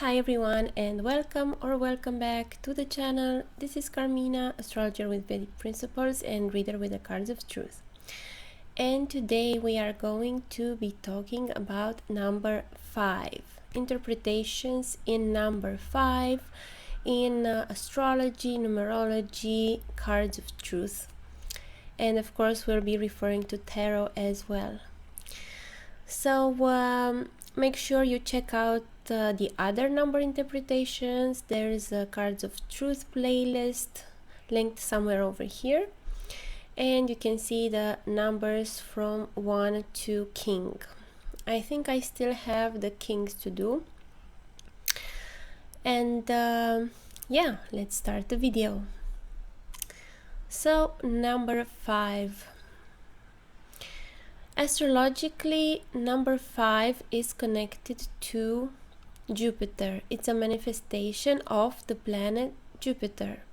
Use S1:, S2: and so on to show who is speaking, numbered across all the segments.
S1: Hi everyone and welcome back to the channel. This is Carmina, astrologer with Vedic principles and reader with the cards of truth. And today we are going to be talking about number 5, interpretations in number 5 in astrology, numerology, cards of truth. And of course we'll be referring to tarot as well. So make sure you check out the other number interpretations. There is a cards of truth playlist linked somewhere over here, and you can see the numbers from 1 to king. I think I still have the kings to do, and yeah, let's start the video. So number 5. Astrologically, number 5 is connected to Jupiter. It's a manifestation of the planet Jupiter.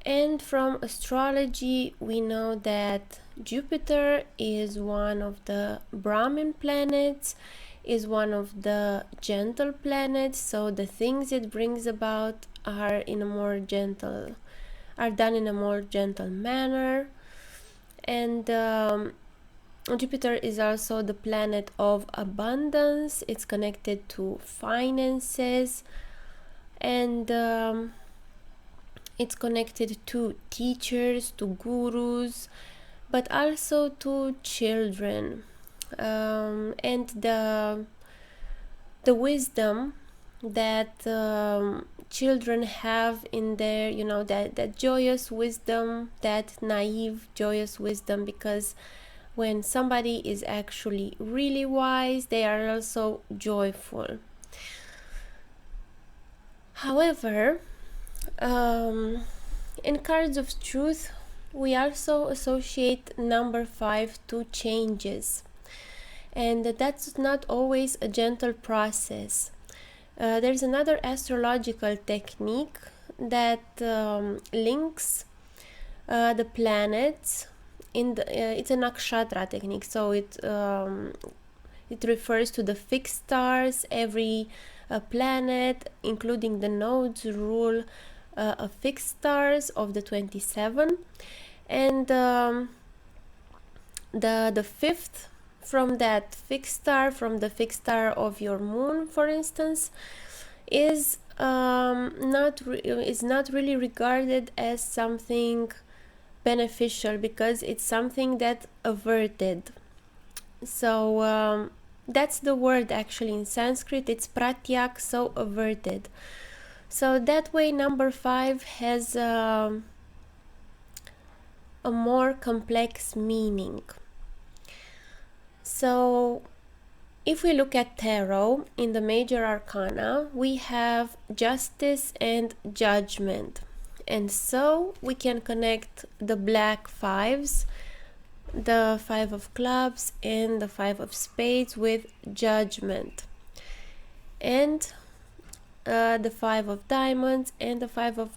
S1: And from astrology, we know that Jupiter is one of the Brahmin planets, is one of the gentle planets, so the things it brings about are done in a more gentle manner. And Jupiter is also the planet of abundance. It's connected to finances, and it's connected to teachers, to gurus, but also to children, and the wisdom that children have in their, that joyous wisdom, that naive, joyous wisdom, because when somebody is actually really wise, they are also joyful. However, in cards of truth, we also associate number 5 to changes, and that's not always a gentle process. There's another astrological technique that links the planets. It's a nakshatra technique, so it refers to the fixed stars. Every planet, including the nodes, rule a fixed stars of the 27, and the fifth from that fixed star, from the fixed star of your moon, for instance, is not really regarded as something beneficial, because it's something that averted. So that's the word actually in Sanskrit. It's pratyak, so averted. So that way number 5 has a more complex meaning. So if we look at tarot, in the major arcana we have justice and judgment. And so we can connect the black 5s, the 5 of clubs and the 5 of spades, with judgment, and the 5 of diamonds and the 5 of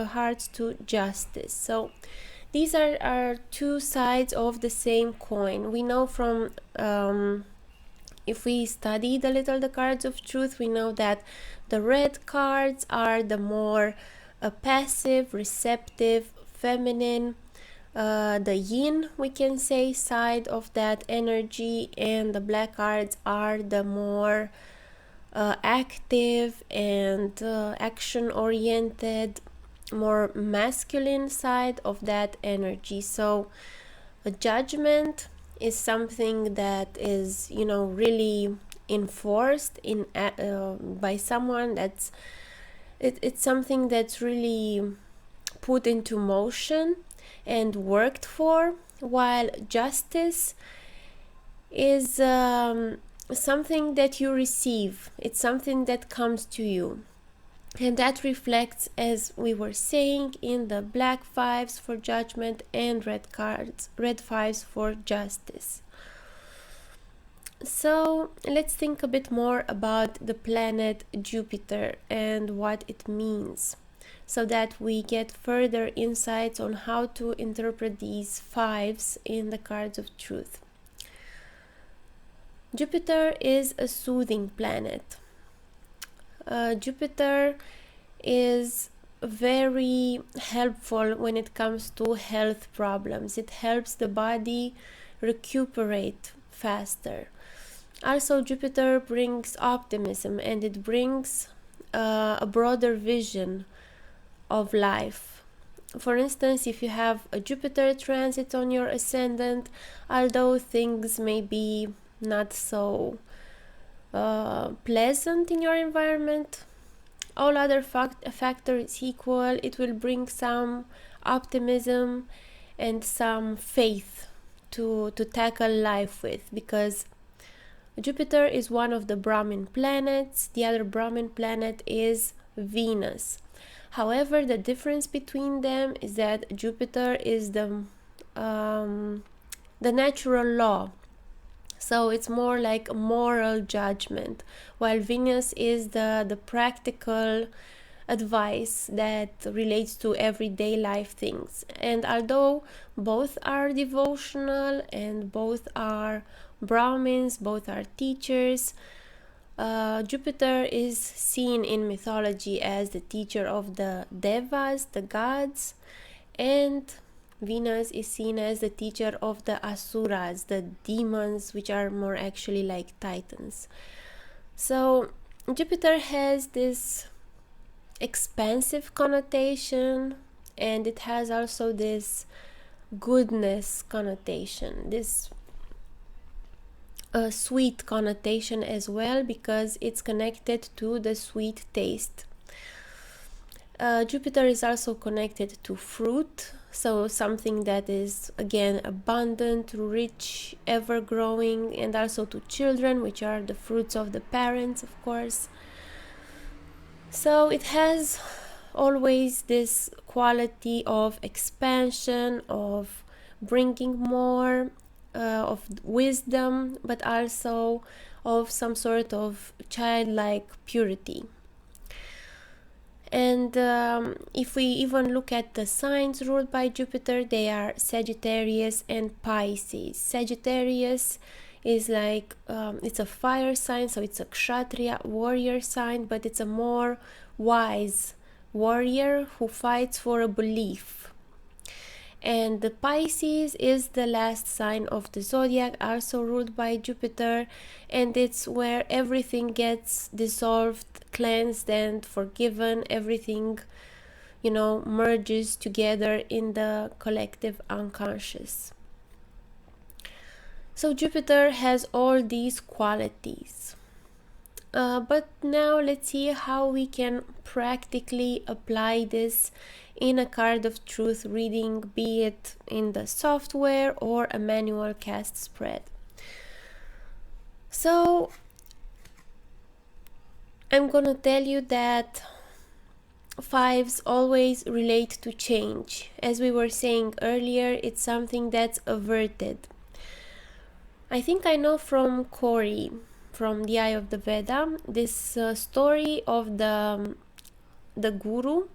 S1: hearts to justice. So these are two sides of the same coin. We know from if we studied a little the cards of truth, we know that the red cards are the more passive, receptive, feminine, the yin, we can say, side of that energy, and the black cards are the more active and action oriented, more masculine side of that energy. So a judgment is something that is, really enforced by someone. It's something that's really put into motion and worked for, while justice is something that you receive. It's something that comes to you, and that reflects, as we were saying, in the black 5s for judgment and red 5s for justice. So let's think a bit more about the planet Jupiter and what it means, so that we get further insights on how to interpret these 5s in the cards of truth. Jupiter is a soothing planet. Jupiter is very helpful when it comes to health problems. It helps the body recuperate faster. Also, Jupiter brings optimism, and it brings a broader vision of life. For instance, if you have a Jupiter transit on your ascendant, although things may be not so pleasant in your environment, all other factors equal, it will bring some optimism and some faith to tackle life with, because Jupiter is one of the Brahmin planets. The other Brahmin planet is Venus. However, the difference between them is that Jupiter is the natural law. So it's more like a moral judgment, while Venus is the practical advice that relates to everyday life things. And although both are devotional and both are Brahmins, both are teachers, Jupiter is seen in mythology as the teacher of the devas, the gods, and Venus is seen as the teacher of the asuras, the demons, which are more actually like titans. So Jupiter has this expansive connotation, and it has also this goodness connotation, this sweet connotation as well, because it's connected to the sweet taste. Jupiter is also connected to fruit, so something that is again abundant, rich, ever growing, and also to children, which are the fruits of the parents, of course. So it has always this quality of expansion, of bringing more, of wisdom, but also of some sort of childlike purity. And if we even look at the signs ruled by Jupiter, they are Sagittarius and Pisces. Sagittarius is like, it's a fire sign, so it's a Kshatriya warrior sign, but it's a more wise warrior who fights for a belief. And the Pisces is the last sign of the zodiac, also ruled by Jupiter, and it's where everything gets dissolved, cleansed, and forgiven. Everything, merges together in the collective unconscious. So Jupiter has all these qualities. But now let's see how we can practically apply this in a card of truth reading, be it in the software or a manual cast spread. So I'm gonna tell you that fives always relate to change. As we were saying earlier, it's something that's averted. I think I know from Corey, from the Eye of the Veda, this story of the guru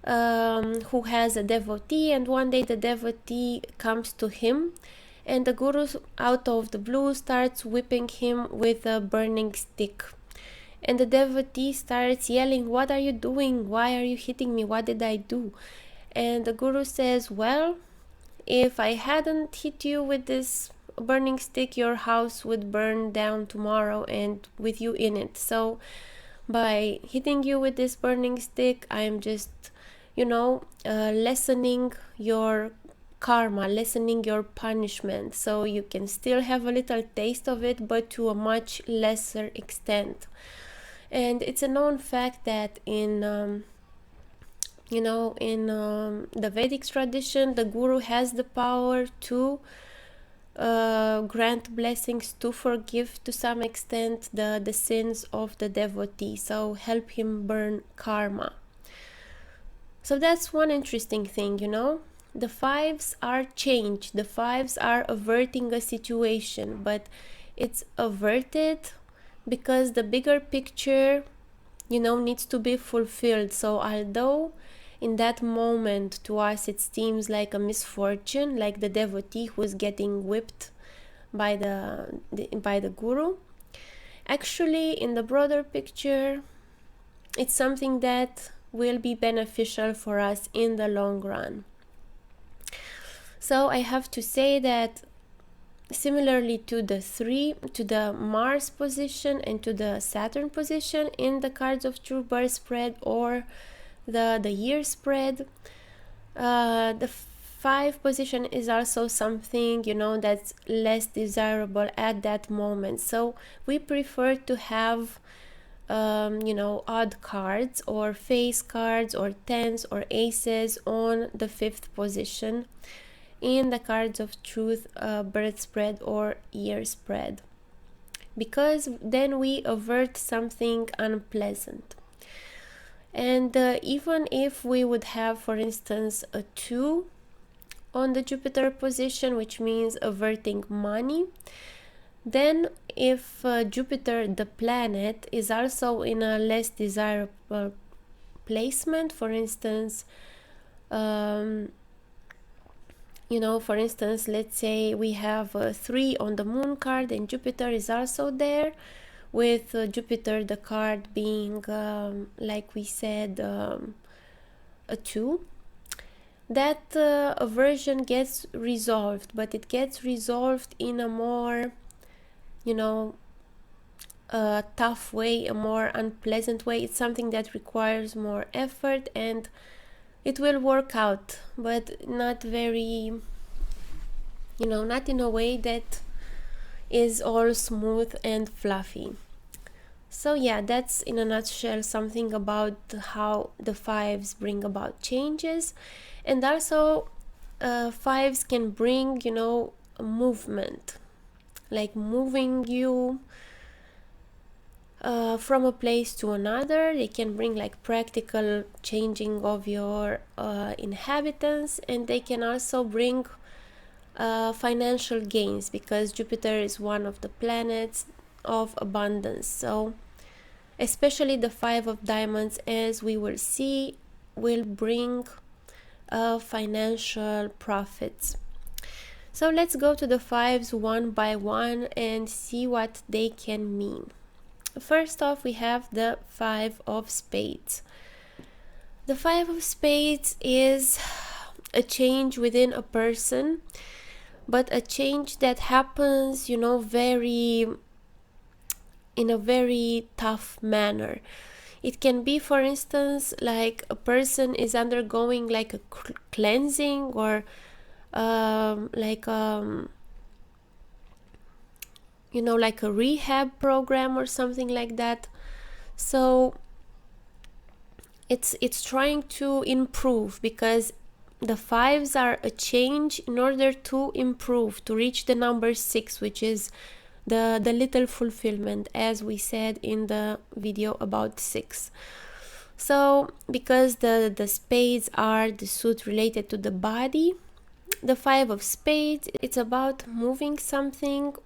S1: who has a devotee, and one day the devotee comes to him, and the guru out of the blue starts whipping him with a burning stick. And the devotee starts yelling, "What are you doing? Why are you hitting me? What did I do?" And the guru says, "Well, if I hadn't hit you with this burning stick, your house would burn down tomorrow and with you in it. So by hitting you with this burning stick, I'm just, lessening your karma, lessening your punishment, so you can still have a little taste of it, but to a much lesser extent." And it's a known fact that in the Vedic tradition, the guru has the power to grant blessings, to forgive to some extent the sins of the devotee, so help him burn karma. So that's one interesting thing, The fives are change, the fives are averting a situation, but it's averted because the bigger picture, needs to be fulfilled. So although in that moment to us it seems like a misfortune, like the devotee who is getting whipped by the guru, Actually, in the broader picture, it's something that will be beneficial for us in the long run. So I have to say that similarly to the Mars position and to the Saturn position in the cards of true birth spread or the year spread, the 5 position is also something, that's less desirable at that moment. So we prefer to have odd cards or face cards or tens or aces on the 5th position in the cards of truth, birth spread or year spread, because then we avert something unpleasant. And even if we would have, for instance, a 2 on the Jupiter position, which means averting money, then if Jupiter, the planet, is also in a less desirable placement, for instance, for instance, let's say we have 3 on the moon card and Jupiter is also there, with Jupiter, the card being, like we said, a 2. That aversion gets resolved, but it gets resolved in a more, tough way, a more unpleasant way. It's something that requires more effort, and it will work out, but not very, not in a way that is all smooth and fluffy. So yeah, that's in a nutshell something about how the 5s bring about changes. And also 5s can bring, movement, like moving you from a place to another. They can bring like practical changing of your inhabitants, and they can also bring financial gains, because Jupiter is one of the planets of abundance. So especially the 5 of diamonds, as we will see, will bring financial profits. So let's go to the 5s one by one and see what they can mean. First off, we have the 5 of spades. The 5 of spades is a change within a person, but a change that happens, in a very tough manner. It can be, for instance, like a person is undergoing like a cleansing, or like a rehab program or something like that. So it's trying to improve, because the 5s are a change in order to improve, to reach the number 6, which is the little fulfillment, as we said in the video about 6. So because the spades are the suit related to the body, the 5 of spades, it's about moving something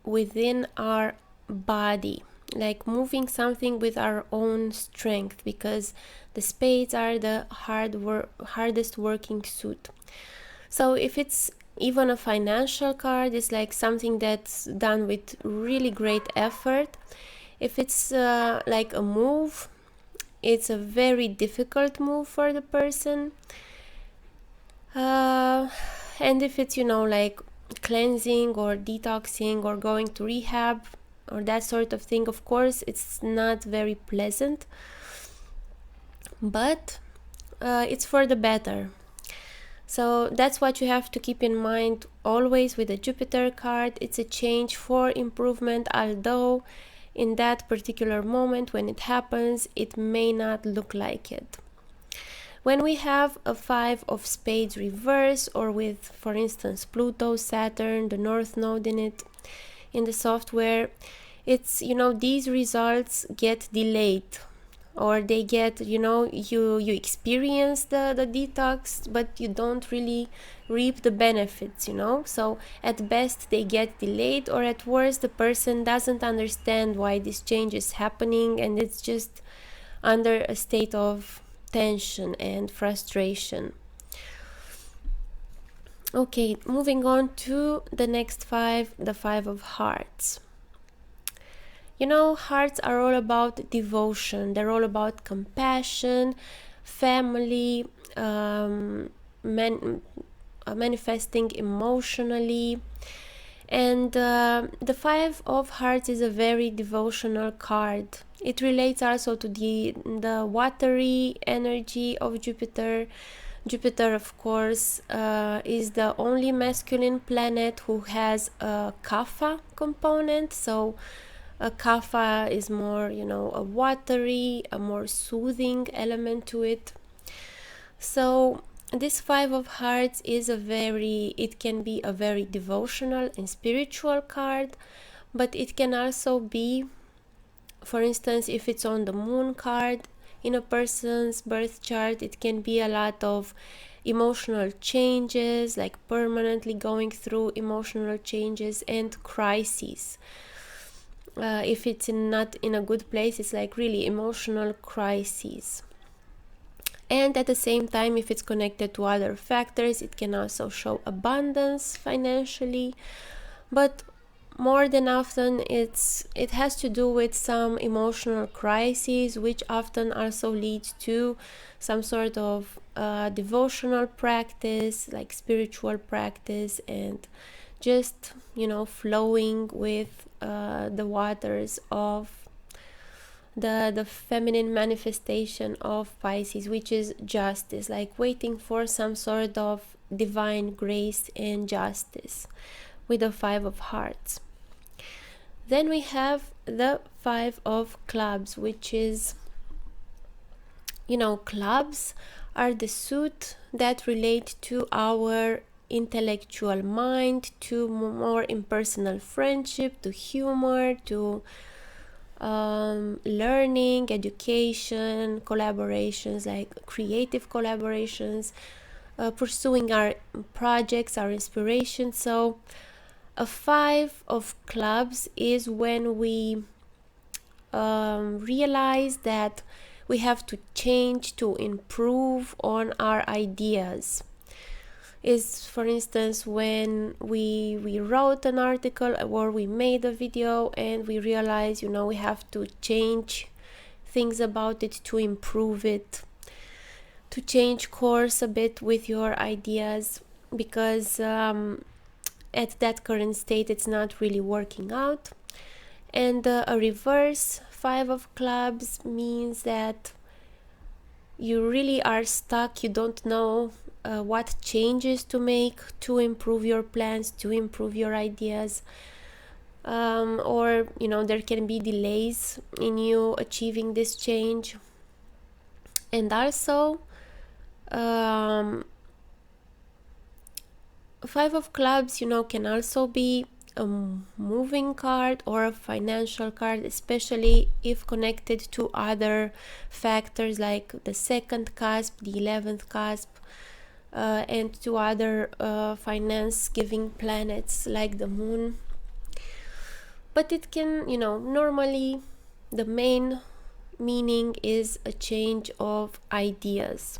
S1: within our body, like moving something with our own strength, because the spades are the hardest working suit. So if it's even a financial card, it's like something that's done with really great effort. If it's like a move, it's a very difficult move for the person. And if it's, like cleansing or detoxing or going to rehab or that sort of thing, of course, it's not very pleasant, but it's for the better. So that's what you have to keep in mind always with the Jupiter card. It's a change for improvement, although in that particular moment when it happens, it may not look like it. When we have a 5 of spades reverse, or with, for instance, Pluto, Saturn, the North Node in it, in the software, it's, these results get delayed, or they get, you experience the detox, but you don't really reap the benefits, so at best they get delayed, or at worst the person doesn't understand why this change is happening, and it's just under a state of tension and frustration. Okay, moving on to the next 5, the 5 of hearts. Hearts are all about devotion. They're all about compassion, family, manifesting emotionally. And the Five of Hearts is a very devotional card. It relates also to the watery energy of Jupiter. Jupiter, of course, is the only masculine planet who has a kapha component. So a kapha is more, a watery, a more soothing element to it. So this Five of Hearts is it can be a very devotional and spiritual card, but it can also be, for instance, if it's on the moon card in a person's birth chart, it can be a lot of emotional changes, like permanently going through emotional changes and crises. If it's not in a good place, it's like really emotional crises. And at the same time, if it's connected to other factors, it can also show abundance financially. But more than often, it has to do with some emotional crises, which often also leads to some sort of devotional practice, like spiritual practice, and just flowing with the waters of the feminine manifestation of Pisces, which is justice, like waiting for some sort of divine grace and justice with the Five of Hearts. Then we have the Five of Clubs, which is, clubs are the suit that relate to our intellectual mind, to more impersonal friendship, to humor, to learning, education, collaborations, like creative collaborations, pursuing our projects, our inspiration. So a Five of Clubs is when we realize that we have to change, to improve on our ideas. Is, for instance, when we wrote an article or we made a video and we realize, we have to change things about it to improve it, to change course a bit with your ideas, because at that current state it's not really working out. And a reverse Five of Clubs means that you really are stuck, you don't know what changes to make to improve your plans, to improve your ideas, or there can be delays in you achieving this change. And also Five of Clubs can also be a moving card or a financial card, especially if connected to other factors like the second cusp, the 11th cusp, and to other finance giving planets like the moon. But it can, normally the main meaning is a change of ideas.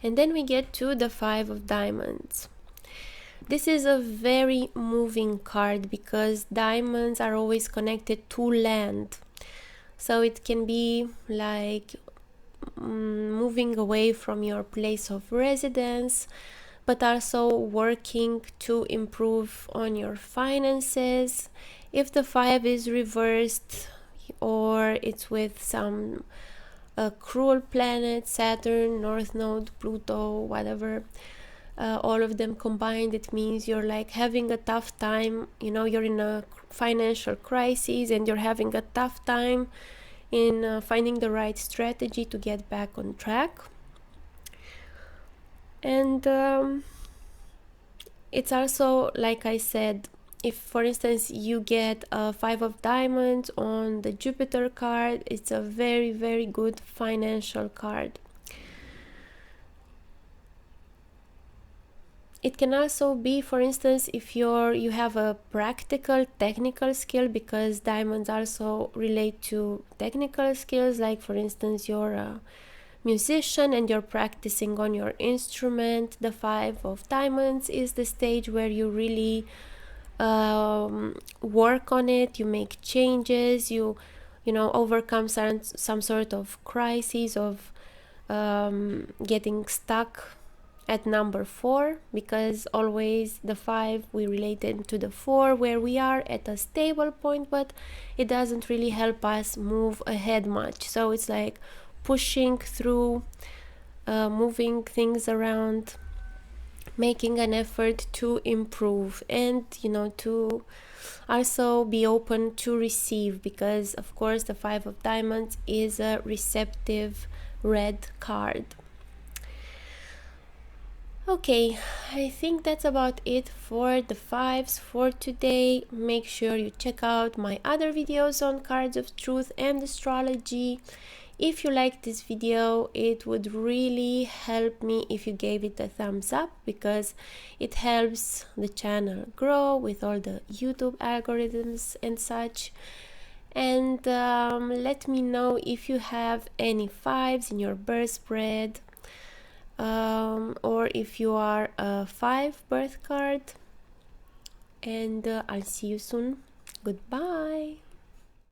S1: And then we get to the Five of Diamonds. This is a very moving card because diamonds are always connected to land. So it can be like moving away from your place of residence, but also working to improve on your finances. If the five is reversed or it's with some cruel planet, Saturn, North Node, Pluto, whatever, all of them combined, it means you're like having a tough time, you're in a financial crisis and you're having a tough time in finding the right strategy to get back on track. And it's also, like I said, if for instance you get a Five of Diamonds on the Jupiter card, it's a very, very good financial card. It can also be, for instance, if you have a practical technical skill, because diamonds also relate to technical skills, like for instance you're a musician and you're practicing on your instrument. The Five of Diamonds is the stage where you really work on it, you make changes, you know, overcome some sort of crisis of getting stuck at number 4, because always the 5 we related to the 4 where we are at a stable point, but it doesn't really help us move ahead much. So it's like pushing through, moving things around, making an effort to improve, and you know, to also be open to receive, because of course the 5 of diamonds is a receptive red card. Okay, I think that's about it for the 5s for today. Make sure you check out my other videos on cards of truth and astrology. If you liked this video, it would really help me if you gave it a thumbs up, because it helps the channel grow with all the YouTube algorithms and such. And let me know if you have any 5s in your birth spread, or if you are a 5 birth card. And I'll see you soon. Goodbye.